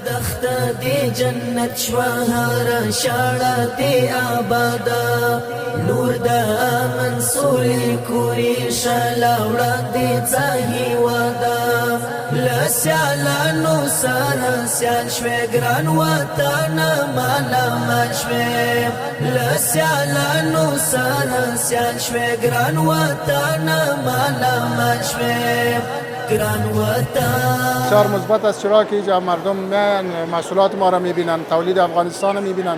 دخت دی جنت شوا هر شاړه دی آباد نور د منصوري کوری شلاوړه دی ځای ودا لسیالانو سره سیال شوي ګران وطن مالا مشوي لسیالانو سره سیال شوي ګران وطن مالا مشوي گران وطن. بسیار مثبت است چرا که اینجا مردم میان محصولات ما را میبینن، تولید افغانستان را میبینن،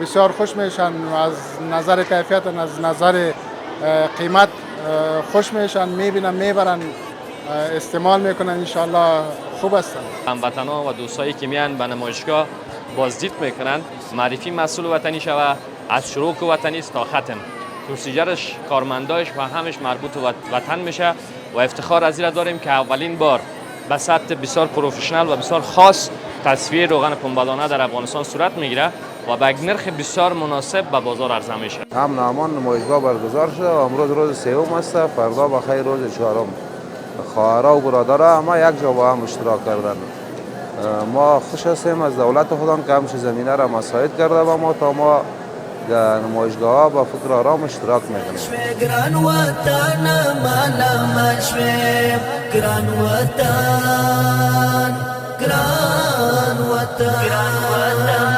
بسیار خوش میشن، از نظر کیفیت و از نظر قیمت خوش میشن، میبینن، میبرن، استعمال میکنن. انشالله خوب هستن. هموطنان و دوستایی که میان به نمایشگاه بازدید میکنن معرفی محصول وطنی شوه، از شروع وطنی است تا ختم پروسیجرش، کارمندایش و همش مربوط به وطن میشه و افتخار از این داریم که اولین بار به سطح بسیار پروفشنال و بسیار خاص تصفیه روغن پنبه‌دانه در افغانستان صورت میگیره و به یک نرخ بسیار مناسب به بازار عرضه میشه. امن امان نمایشگاه برگزار شده و امروز روز سوم است، فردا بخیر روز چهارم. خواهرها و برادرها همه یک جا با هم اشتراک کردن. ما خوش هستیم از دولت خودان که همش زمینه را مساعد کرده و ما تا ما در نمایشگاه ها با فکر آرام اشتراک میکنیم. گران وطن مالا مشوي گران وطن گران وطن گران وطن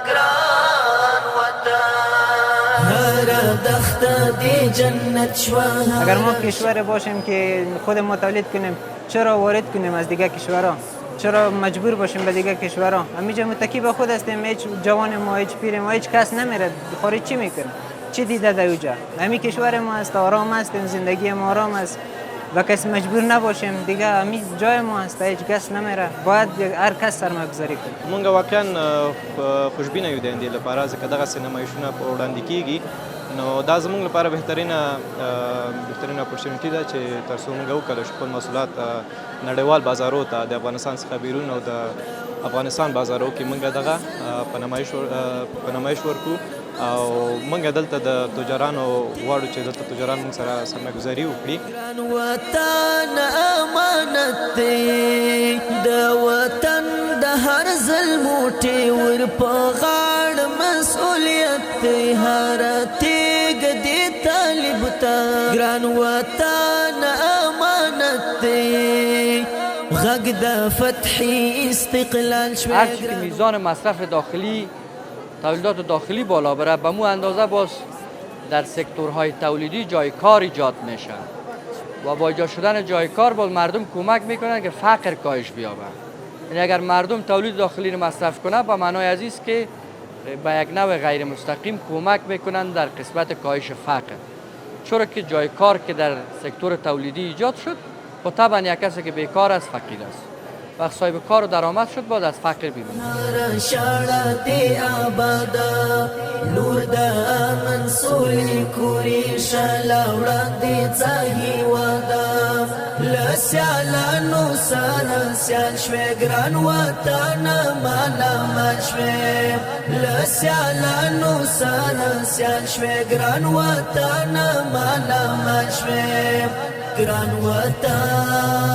گران وطن هر دخت دی جنت شوا. اگر ما کشور باشیم که خود ما تولید کنیم چرا وارد کنیم از دیگه کشورها؟ چرا مجبور باشیم به دیگه کشورها؟ همینجا متکی به خود هستیم، هیچ جوان ما، هیچ پیر ما، هیچ کس نمیره خارج چی میکنه؟ چی دیده در اونجا؟ همین کشور ما است، آرام هستیم، زندگی ما آرام است و کس مجبور نباشیم دیگه. همین جای ما است، هیچ کس نمیره، باید هر کس سرمایه‌گذاری کنه. مونږ واقعا خوشبینه یو د دې لپاره ځکه دغه نمایشونه په وړاندې کیږي نو دا زموږ لپاره بهترینه اپورچونټي ده چې تر څو موږ وکړو چې خپل محصولات نړیوال بازارو ته د افغانستان څخه بیرون او د افغانستان بازارو کې موږ دغه په نمایش ورکو او موږ دلته د تجارانو غواړو چې دلته تجاران موږ سره سرمایه‌ګذاري وکړي. گران وطن امانت دی د وطن د هر ظلموټي ور په غاړه مسؤلیت دی هر تیګ دی طالب ته گران وطن امانت دی غږ د فتح استقلال شوي. هر چی که میزان مصرف داخلی تولیدات داخلی بالا بره به مو اندازه باز در سکتورهای تولیدی جای کار ایجاد میشه و با ایجاد شدن جای کار باز مردم کمک میکنن که فقر کاهش بیابه. یعنی اگر مردم تولید داخلی رو مصرف کنه به معنای از است که به یک نوع غیر مستقیم کمک میکنن در قسمت کاهش فقر، چرا که جای کار که در سکتور تولیدی ایجاد شد و طبعا یک کسی که بیکار است فقیر است، وقت صاحب کار و درآمد شد باید از فقر بیرون. شاړه دی آباد نور د منصوري کوری شلاوړه دی ځای ودا لسیالانو سره سیال شوي ګران وطن مالا مشوي لسیالانو سره سیال شوي ګران وطن مالا مشوي ګران وطن